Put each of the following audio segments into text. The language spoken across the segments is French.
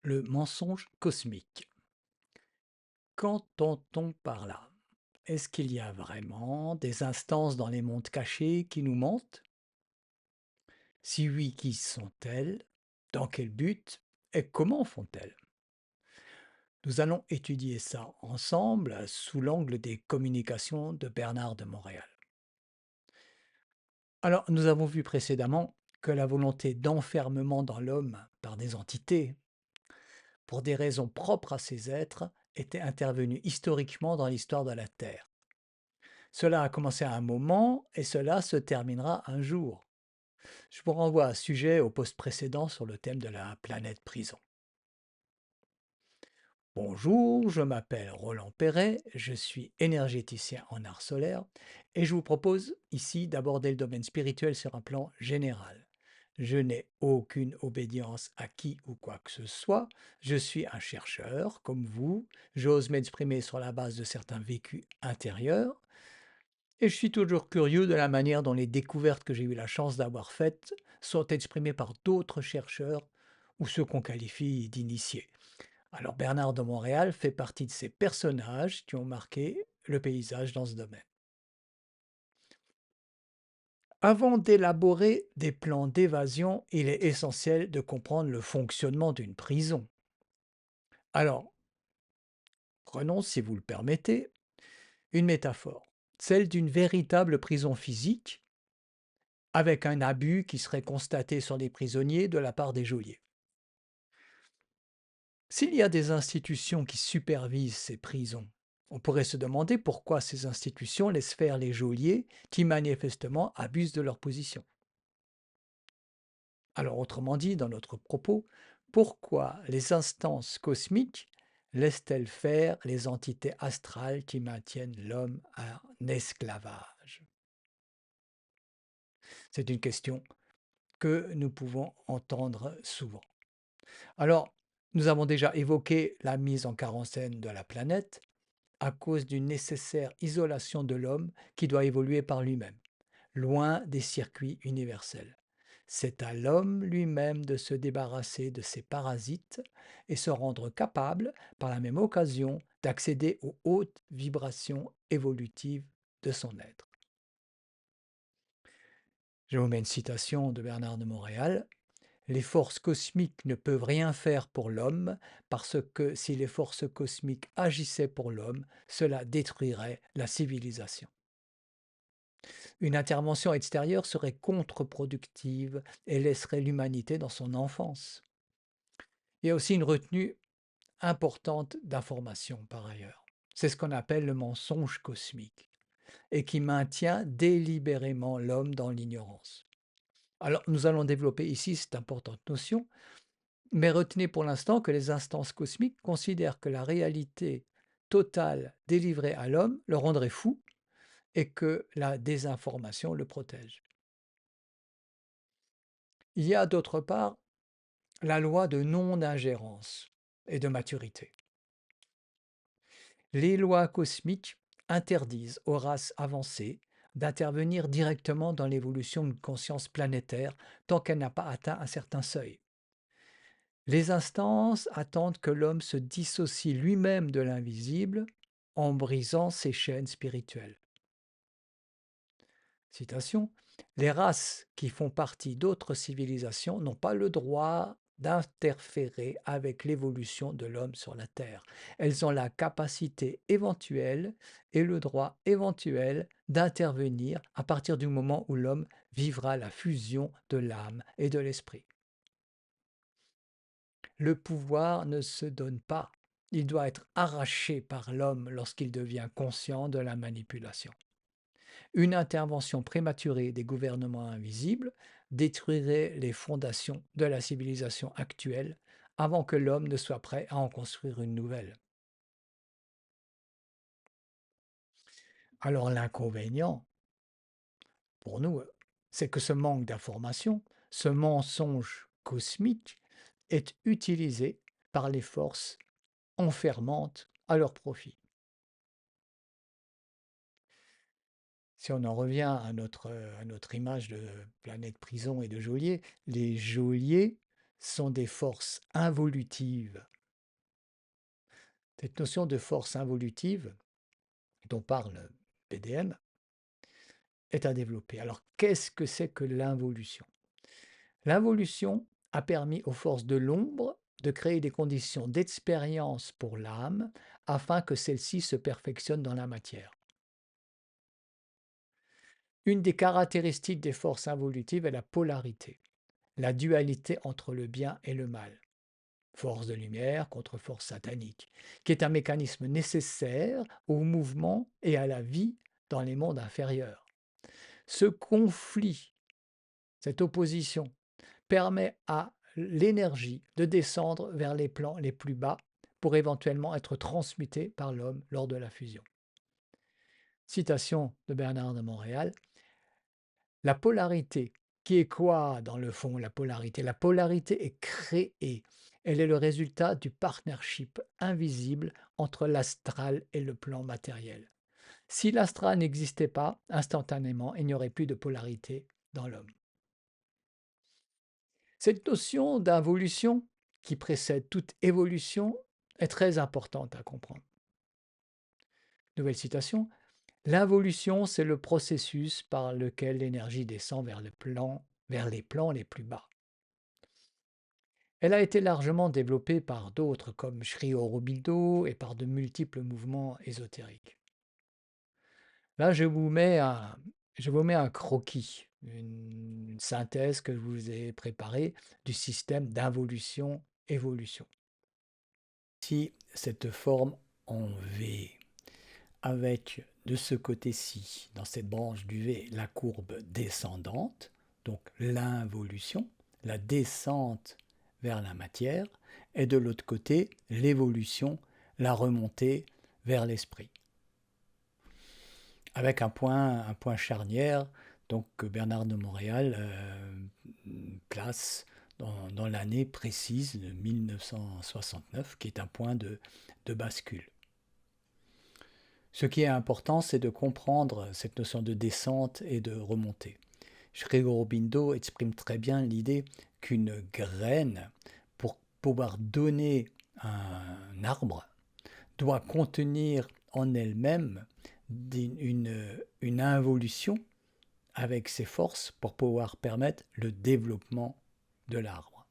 Le mensonge cosmique. Qu'entend-on par là? Est-ce qu'il y a vraiment des instances dans les mondes cachés qui nous mentent? Si oui, qui sont-elles? Dans quel but? Et comment font-elles? Nous allons étudier ça ensemble sous l'angle des communications de Bernard de Montréal. Alors, nous avons vu précédemment que la volonté d'enfermement dans l'homme par des entités, pour des raisons propres à ces êtres, était intervenue historiquement dans l'histoire de la Terre. Cela a commencé à un moment et cela se terminera un jour. Je vous renvoie à sujet au post précédent sur le thème de la planète prison. Bonjour, je m'appelle Roland Perret, je suis énergéticien en art solaire et je vous propose ici d'aborder le domaine spirituel sur un plan général. Je n'ai aucune obédience à qui ou quoi que ce soit, je suis un chercheur comme vous, j'ose m'exprimer sur la base de certains vécus intérieurs. Et je suis toujours curieux de la manière dont les découvertes que j'ai eu la chance d'avoir faites sont exprimées par d'autres chercheurs ou ceux qu'on qualifie d'initiés. Alors Bernard de Montréal fait partie de ces personnages qui ont marqué le paysage dans ce domaine. Avant d'élaborer des plans d'évasion, il est essentiel de comprendre le fonctionnement d'une prison. Alors, prenons, si vous le permettez, une métaphore, celle d'une véritable prison physique avec un abus qui serait constaté sur les prisonniers de la part des geôliers. S'il y a des institutions qui supervisent ces prisons, on pourrait se demander pourquoi ces institutions laissent faire les geôliers qui manifestement abusent de leur position. Alors autrement dit, dans notre propos, pourquoi les instances cosmiques laissent-elles faire les entités astrales qui maintiennent l'homme en esclavage? C'est une question que nous pouvons entendre souvent. Alors, nous avons déjà évoqué la mise en quarantaine de la planète à cause d'une nécessaire isolation de l'homme qui doit évoluer par lui-même, loin des circuits universels. C'est à l'homme lui-même de se débarrasser de ses parasites et se rendre capable, par la même occasion, d'accéder aux hautes vibrations évolutives de son être. Je vous mets une citation de Bernard de Montréal. Les forces cosmiques ne peuvent rien faire pour l'homme parce que si les forces cosmiques agissaient pour l'homme, cela détruirait la civilisation. Une intervention extérieure serait contre-productive et laisserait l'humanité dans son enfance. Il y a aussi une retenue importante d'informations par ailleurs. C'est ce qu'on appelle le mensonge cosmique et qui maintient délibérément l'homme dans l'ignorance. Alors nous allons développer ici cette importante notion. Mais retenez pour l'instant que les instances cosmiques considèrent que la réalité totale délivrée à l'homme le rendrait fou et que la désinformation le protège. Il y a d'autre part la loi de non-ingérence et de maturité. Les lois cosmiques interdisent aux races avancées d'intervenir directement dans l'évolution d'une conscience planétaire tant qu'elle n'a pas atteint un certain seuil. Les instances attendent que l'homme se dissocie lui-même de l'invisible en brisant ses chaînes spirituelles. Citation. Les races qui font partie d'autres civilisations n'ont pas le droit d'interférer avec l'évolution de l'homme sur la Terre. Elles ont la capacité éventuelle et le droit éventuel d'intervenir à partir du moment où l'homme vivra la fusion de l'âme et de l'esprit. Le pouvoir ne se donne pas. Il doit être arraché par l'homme lorsqu'il devient conscient de la manipulation. Une intervention prématurée des gouvernements invisibles détruirait les fondations de la civilisation actuelle avant que l'homme ne soit prêt à en construire une nouvelle. Alors l'inconvénient, pour nous, c'est que ce manque d'information, ce mensonge cosmique, est utilisé par les forces enfermantes à leur profit. Si on en revient à notre image de planète prison et de geôlier, les geôliers sont des forces involutives. Cette notion de force involutive dont parle BDM est à développer. Alors, qu'est-ce que c'est que l'involution? L'involution a permis aux forces de l'ombre de créer des conditions d'expérience pour l'âme afin que celle-ci se perfectionne dans la matière. Une des caractéristiques des forces involutives est la polarité, la dualité entre le bien et le mal, force de lumière contre force satanique, qui est un mécanisme nécessaire au mouvement et à la vie dans les mondes inférieurs. Ce conflit, cette opposition, permet à l'énergie de descendre vers les plans les plus bas pour éventuellement être transmutée par l'homme lors de la fusion. Citation de Bernard de Montréal. La polarité, qui est quoi dans le fond la polarité? La polarité est créée. Elle est le résultat du partnership invisible entre l'astral et le plan matériel. Si l'astral n'existait pas, instantanément, il n'y aurait plus de polarité dans l'homme. Cette notion d'involution, qui précède toute évolution, est très importante à comprendre. Nouvelle citation. L'involution, c'est le processus par lequel l'énergie descend vers les plans les plus bas. Elle a été largement développée par d'autres comme Sri Aurobindo et par de multiples mouvements ésotériques. Là, je vous mets un croquis, une synthèse que je vous ai préparée du système d'involution-évolution. Ici, cette forme en V, avec de ce côté-ci, dans cette branche du V, la courbe descendante, donc l'involution, la descente vers la matière, et de l'autre côté, l'évolution, la remontée vers l'esprit. Avec un point charnière, donc que Bernard de Montréal place dans l'année précise de 1969, qui est un point de bascule. Ce qui est important, c'est de comprendre cette notion de descente et de remontée. Sri Aurobindo exprime très bien l'idée qu'une graine, pour pouvoir donner un arbre, doit contenir en elle-même une involution avec ses forces pour pouvoir permettre le développement de l'arbre.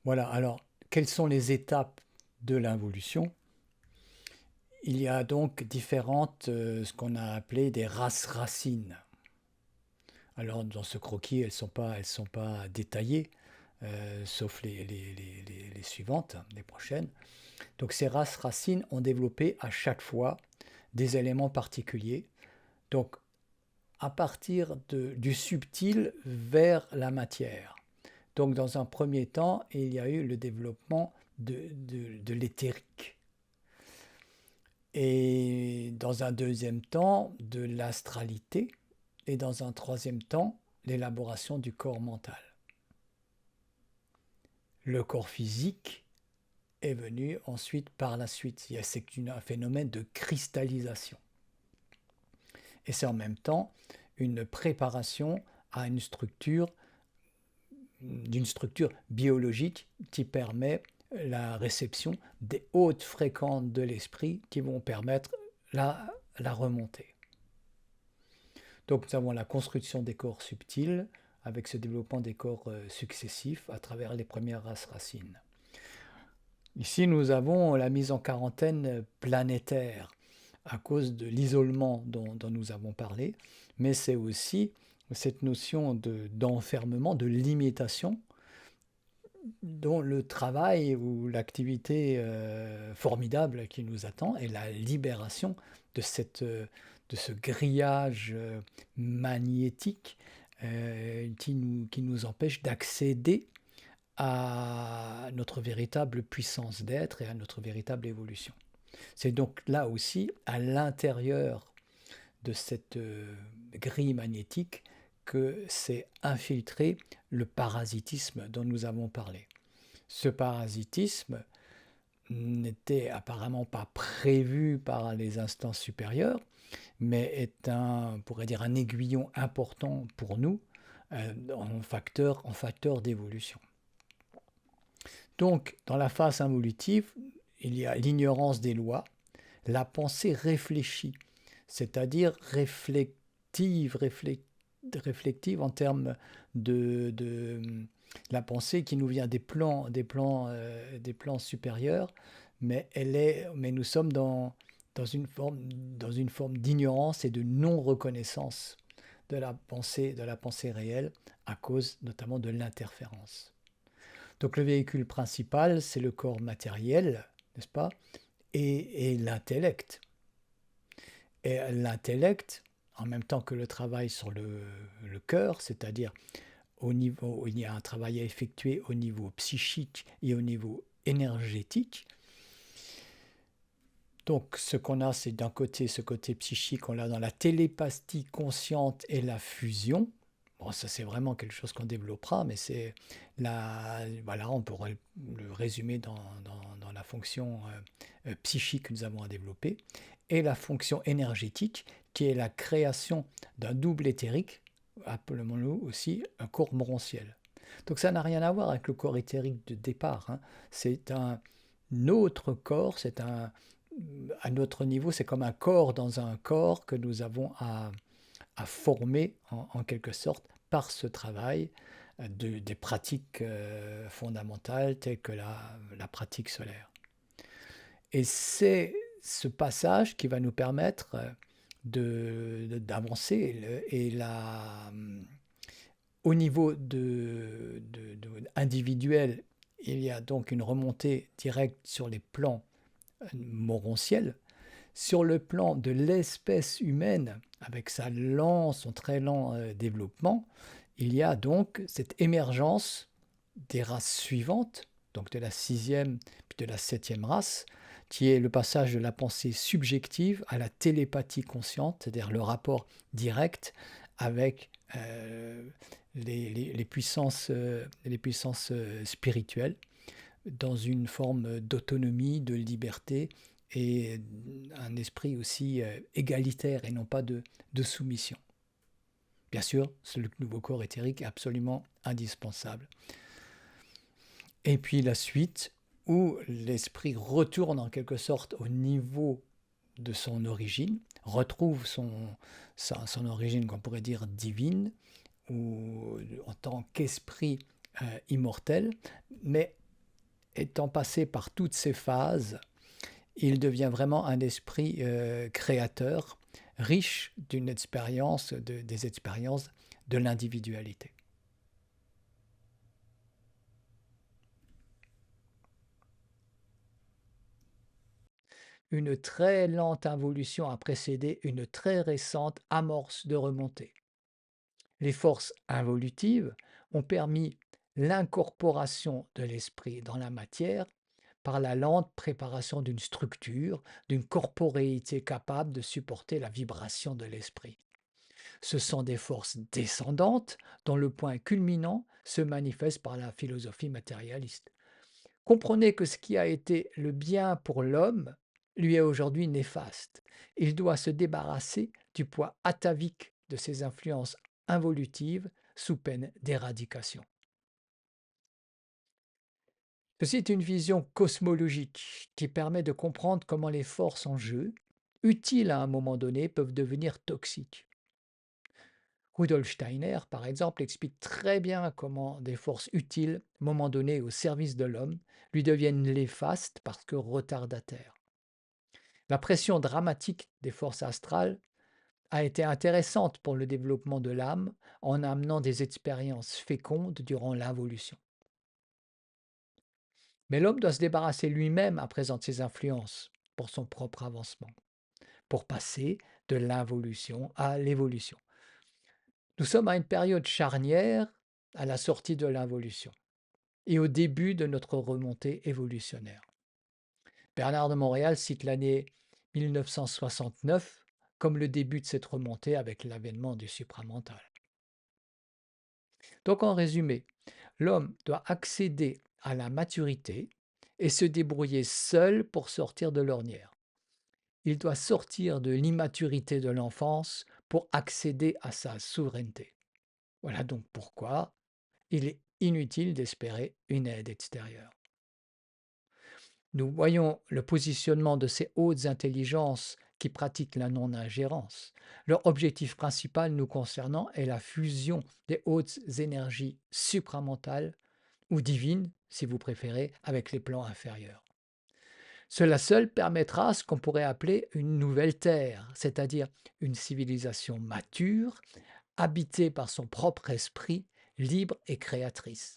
Voilà, alors, quelles sont les étapes de l'involution? Il y a donc différentes, ce qu'on a appelé des races-racines. Alors, dans ce croquis, elles sont pas détaillées, sauf les suivantes, les prochaines. Donc, ces races-racines ont développé à chaque fois des éléments particuliers. Donc, à partir du subtil vers la matière. Donc, dans un premier temps, il y a eu le développement de l'éthérique. Et dans un deuxième temps, de l'astralité. Et dans un troisième temps, l'élaboration du corps mental. Le corps physique est venu ensuite par la suite. C'est un phénomène de cristallisation. Et c'est en même temps une préparation à d'une structure biologique qui permet la réception des hautes fréquences de l'esprit qui vont permettre la remontée. Donc nous avons la construction des corps subtils avec ce développement des corps successifs à travers les premières races racines. Ici, nous avons la mise en quarantaine planétaire à cause de l'isolement dont nous avons parlé, mais c'est aussi cette notion d'enfermement, de limitation, dont le travail ou l'activité formidable qui nous attend est la libération de ce grillage magnétique qui nous empêche d'accéder à notre véritable puissance d'être et à notre véritable évolution. C'est donc là aussi, à l'intérieur de cette grille magnétique, que s'est infiltré le parasitisme dont nous avons parlé. Ce parasitisme n'était apparemment pas prévu par les instances supérieures, mais est on pourrait dire un aiguillon important pour nous en facteur d'évolution. Donc, dans la phase involutive, il y a l'ignorance des lois, la pensée réfléchie, c'est-à-dire réflective en termes de la pensée qui nous vient des plans supérieurs, mais nous sommes dans une forme d'ignorance et de non-reconnaissance de la pensée réelle à cause notamment de l'interférence. Donc le véhicule principal, c'est le corps matériel, n'est-ce pas, et l'intellect. Et l'intellect, en même temps que le travail sur le cœur, c'est-à-dire il y a un travail à effectuer au niveau psychique et au niveau énergétique. Donc ce qu'on a, c'est d'un côté ce côté psychique, on l'a dans la télépathie consciente et la fusion. Bon, ça c'est vraiment quelque chose qu'on développera, mais voilà, on pourrait le résumer dans la fonction psychique que nous avons à développer, et la fonction énergétique, qui est la création d'un double éthérique, appelons-le aussi un corps morontiel. Donc ça n'a rien à voir avec le corps éthérique de départ, hein. C'est un autre corps, à notre niveau, c'est comme un corps dans un corps que nous avons à former en quelque sorte par ce travail des pratiques fondamentales telles que la pratique solaire. Et c'est ce passage qui va nous permettre d'avancer. Au niveau individuel, il y a donc une remontée directe sur les plans morontiels. Sur le plan de l'espèce humaine, avec son très lent développement, il y a donc cette émergence des races suivantes, donc de la 6e puis de la 7e race, qui est le passage de la pensée subjective à la télépathie consciente, c'est-à-dire le rapport direct avec les puissances spirituelles, dans une forme d'autonomie, de liberté et un esprit aussi égalitaire et non pas de soumission. Bien sûr, ce nouveau corps éthérique est absolument indispensable. Et puis la suite, où l'esprit retourne en quelque sorte au niveau de son origine, retrouve son origine qu'on pourrait dire divine, ou en tant qu'esprit immortel, mais étant passé par toutes ces phases, il devient vraiment un esprit créateur, riche des expériences de l'individualité. Une très lente involution a précédé une très récente amorce de remontée. Les forces involutives ont permis l'incorporation de l'esprit dans la matière par la lente préparation d'une structure, d'une corporéité capable de supporter la vibration de l'esprit. Ce sont des forces descendantes dont le point culminant se manifeste par la philosophie matérialiste. Comprenez que ce qui a été le bien pour l'homme lui est aujourd'hui néfaste. Il doit se débarrasser du poids atavique de ses influences involutives sous peine d'éradication. Ceci est une vision cosmologique qui permet de comprendre comment les forces en jeu, utiles à un moment donné, peuvent devenir toxiques. Rudolf Steiner, par exemple, explique très bien comment des forces utiles, à un moment donné au service de l'homme, lui deviennent néfastes parce que retardataires. La pression dramatique des forces astrales a été intéressante pour le développement de l'âme en amenant des expériences fécondes durant l'involution. Mais l'homme doit se débarrasser lui-même à présent de ses influences pour son propre avancement, pour passer de l'involution à l'évolution. Nous sommes à une période charnière à la sortie de l'involution et au début de notre remontée évolutionnaire. Bernard de Montréal cite l'année 1969 comme le début de cette remontée avec l'avènement du supramental. Donc en résumé, l'homme doit accéder à la maturité et se débrouiller seul pour sortir de l'ornière. Il doit sortir de l'immaturité de l'enfance pour accéder à sa souveraineté. Voilà donc pourquoi il est inutile d'espérer une aide extérieure. Nous voyons le positionnement de ces hautes intelligences qui pratiquent la non-ingérence. Leur objectif principal nous concernant est la fusion des hautes énergies supramentales ou divines, si vous préférez, avec les plans inférieurs. Cela seul permettra ce qu'on pourrait appeler une nouvelle Terre, c'est-à-dire une civilisation mature, habitée par son propre esprit, libre et créatrice.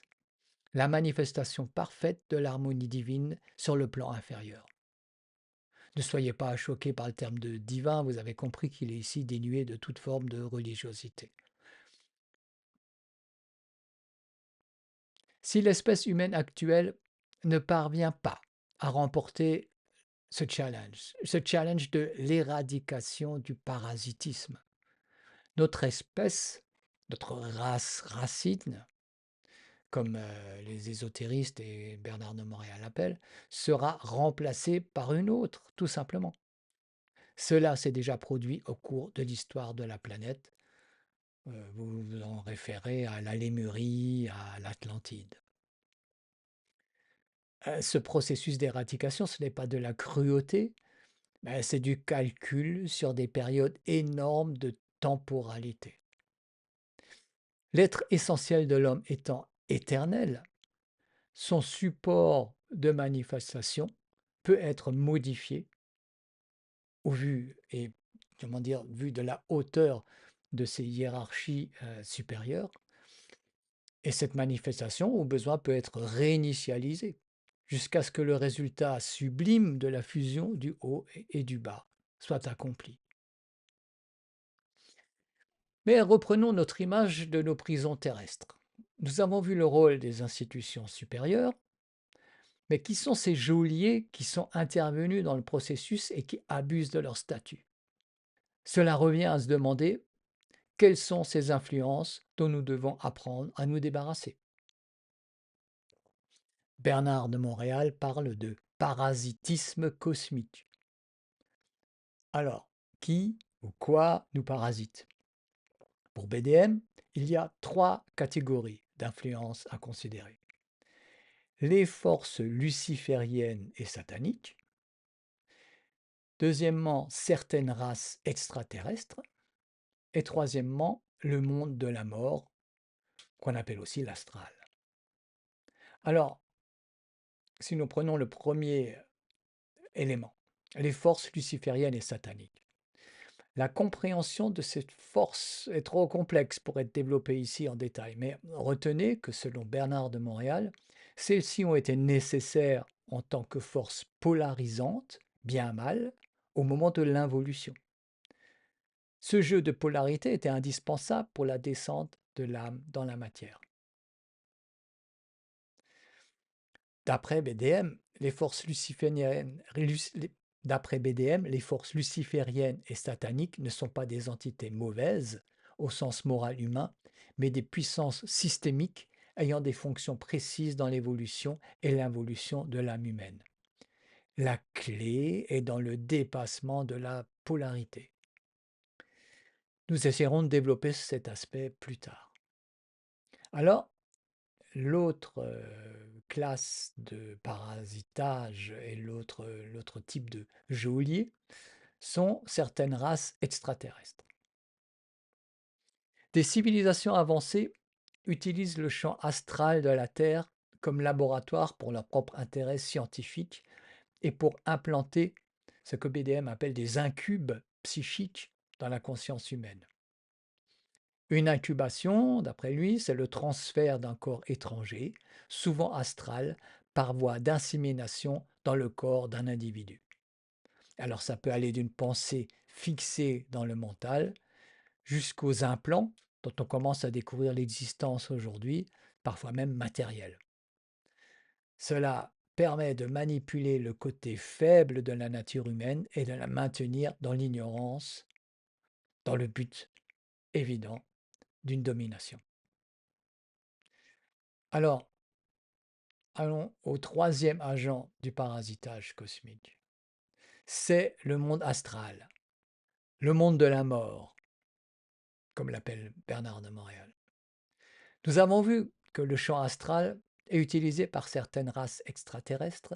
La manifestation parfaite de l'harmonie divine sur le plan inférieur. Ne soyez pas choqués par le terme de divin, vous avez compris qu'il est ici dénué de toute forme de religiosité. Si l'espèce humaine actuelle ne parvient pas à remporter ce challenge de l'éradication du parasitisme, notre espèce, notre race racine, comme les ésotéristes et Bernard de Montréal l'appellent, sera remplacée par une autre, tout simplement. Cela s'est déjà produit au cours de l'histoire de la planète. Vous vous en référez à la Lémurie, à l'Atlantide. Ce processus d'éradication, ce n'est pas de la cruauté, mais c'est du calcul sur des périodes énormes de temporalité. L'être essentiel de l'homme étant éternel, son support de manifestation peut être modifié au vu et comment dire, vu de la hauteur de ces hiérarchies supérieures. Et cette manifestation, au besoin, peut être réinitialisée jusqu'à ce que le résultat sublime de la fusion du haut et du bas soit accompli. Mais reprenons notre image de nos prisons terrestres. Nous avons vu le rôle des institutions supérieures, mais qui sont ces geôliers qui sont intervenus dans le processus et qui abusent de leur statut? Cela revient à se demander quelles sont ces influences dont nous devons apprendre à nous débarrasser. Bernard de Montréal parle de parasitisme cosmique. Alors, qui ou quoi nous parasite? Pour BDM, il y a trois catégories d'influences à considérer. Les forces lucifériennes et sataniques. Deuxièmement, certaines races extraterrestres. Et troisièmement, le monde de la mort, qu'on appelle aussi l'astral. Alors, si nous prenons le premier élément, les forces lucifériennes et sataniques. La compréhension de cette force est trop complexe pour être développée ici en détail, mais retenez que selon Bernard de Montréal, celles-ci ont été nécessaires en tant que force polarisante, bien mal, au moment de l'involution. Ce jeu de polarité était indispensable pour la descente de l'âme dans la matière. D'après BDM, les forces lucifériennes, d'après BDM, les forces lucifériennes et sataniques ne sont pas des entités mauvaises au sens moral humain, mais des puissances systémiques ayant des fonctions précises dans l'évolution et l'involution de l'âme humaine. La clé est dans le dépassement de la polarité. Nous essaierons de développer cet aspect plus tard. Alors, l'autre classe de parasitage et l'autre type de geôlier sont certaines races extraterrestres. Des civilisations avancées utilisent le champ astral de la Terre comme laboratoire pour leur propre intérêt scientifique et pour implanter ce que BDM appelle des incubes psychiques dans la conscience humaine. Une incubation, d'après lui, c'est le transfert d'un corps étranger, souvent astral, par voie d'insémination dans le corps d'un individu. Alors ça peut aller d'une pensée fixée dans le mental jusqu'aux implants dont on commence à découvrir l'existence aujourd'hui, parfois même matérielle. Cela permet de manipuler le côté faible de la nature humaine et de la maintenir dans l'ignorance, dans le but évident d'une domination. Alors, allons au troisième agent du parasitage cosmique. C'est le monde astral, le monde de la mort, comme l'appelle Bernard de Montréal. Nous avons vu que le champ astral est utilisé par certaines races extraterrestres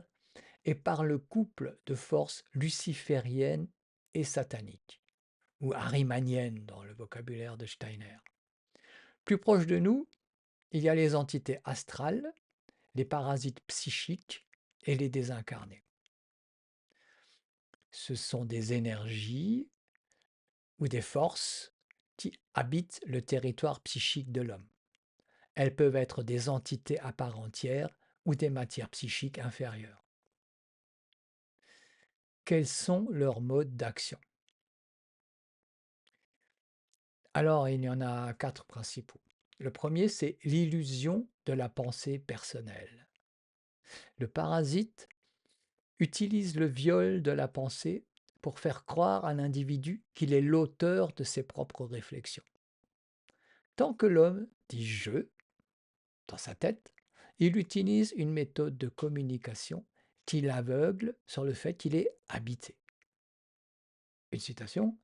et par le couple de forces lucifériennes et sataniques, ou arimaniennes dans le vocabulaire de Steiner. Plus proche de nous, il y a les entités astrales, les parasites psychiques et les désincarnés. Ce sont des énergies ou des forces qui habitent le territoire psychique de l'homme. Elles peuvent être des entités à part entière ou des matières psychiques inférieures. Quels sont leurs modes d'action? Alors, il y en a 4 principaux. Le premier, c'est l'illusion de la pensée personnelle. Le parasite utilise le viol de la pensée pour faire croire à l'individu qu'il est l'auteur de ses propres réflexions. Tant que l'homme dit je dans sa tête, il utilise une méthode de communication qui l'aveugle sur le fait qu'il est habité. Une citation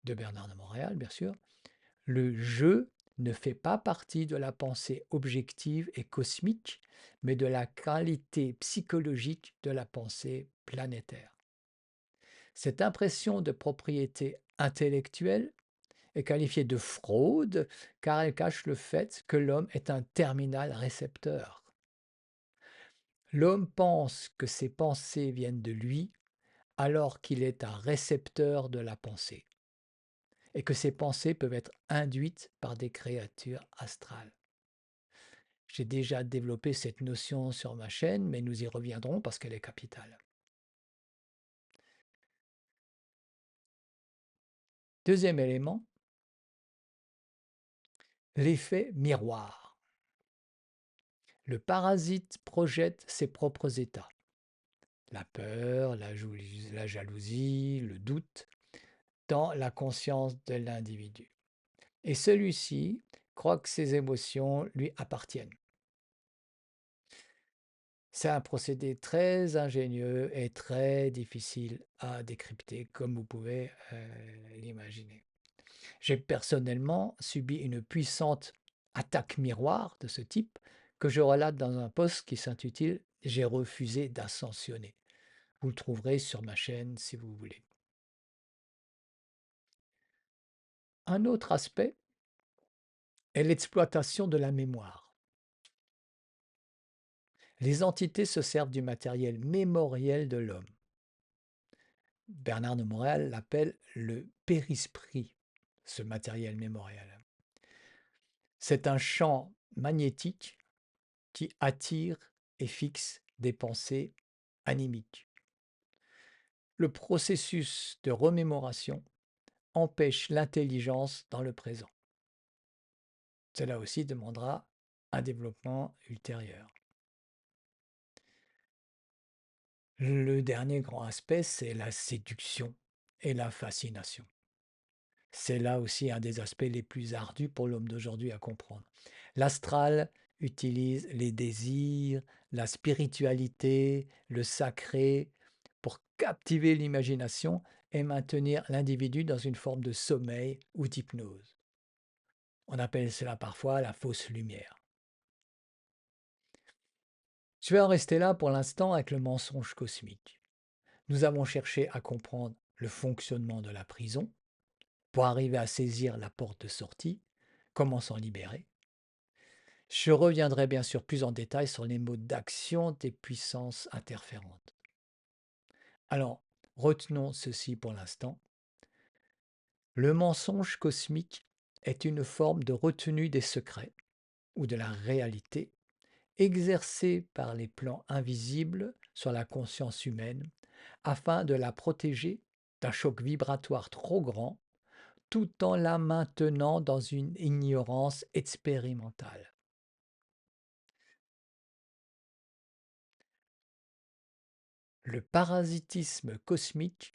de Bernard de Montréal, bien sûr. Le je ne fait pas partie de la pensée objective et cosmique, mais de la qualité psychologique de la pensée planétaire. Cette impression de propriété intellectuelle est qualifiée de fraude car elle cache le fait que l'homme est un terminal récepteur. L'homme pense que ses pensées viennent de lui alors qu'il est un récepteur de la pensée et que ses pensées peuvent être induites par des créatures astrales. J'ai déjà développé cette notion sur ma chaîne, mais nous y reviendrons parce qu'elle est capitale. Deuxième élément, l'effet miroir. Le parasite projette ses propres états. La peur, la jalousie, le doute, dans la conscience de l'individu. Et celui-ci croit que ses émotions lui appartiennent. C'est un procédé très ingénieux et très difficile à décrypter, comme vous pouvez l'imaginer. J'ai personnellement subi une puissante attaque miroir de ce type que je relate dans un post qui s'intitule J'ai refusé d'ascensionner. Vous le trouverez sur ma chaîne si vous voulez. Un autre aspect est l'exploitation de la mémoire. Les entités se servent du matériel mémoriel de l'homme. Bernard de Montréal l'appelle le périsprit, ce matériel mémoriel. C'est un champ magnétique qui attire et fixe des pensées animiques. Le processus de remémoration empêche l'intelligence dans le présent. Cela aussi demandera un développement ultérieur. Le dernier grand aspect, c'est la séduction et la fascination. C'est là aussi un des aspects les plus ardus pour l'homme d'aujourd'hui à comprendre. L'astral utilise les désirs, la spiritualité, le sacré pour captiver l'imagination et maintenir l'individu dans une forme de sommeil ou d'hypnose. On appelle cela parfois la fausse lumière. Je vais en rester là pour l'instant avec le mensonge cosmique. Nous avons cherché à comprendre le fonctionnement de la prison pour arriver à saisir la porte de sortie, comment s'en libérer. Je reviendrai bien sûr plus en détail sur les modes d'action des puissances interférentes. Alors, retenons ceci pour l'instant. Le mensonge cosmique est une forme de retenue des secrets ou de la réalité exercée par les plans invisibles sur la conscience humaine afin de la protéger d'un choc vibratoire trop grand tout en la maintenant dans une ignorance expérimentale. Le parasitisme cosmique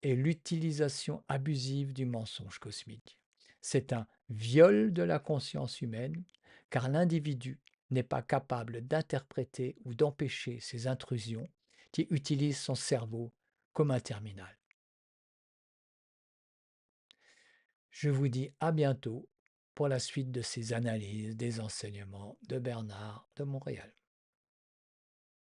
est l'utilisation abusive du mensonge cosmique. C'est un viol de la conscience humaine car l'individu n'est pas capable d'interpréter ou d'empêcher ces intrusions qui utilisent son cerveau comme un terminal. Je vous dis à bientôt pour la suite de ces analyses des enseignements de Bernard de Montréal.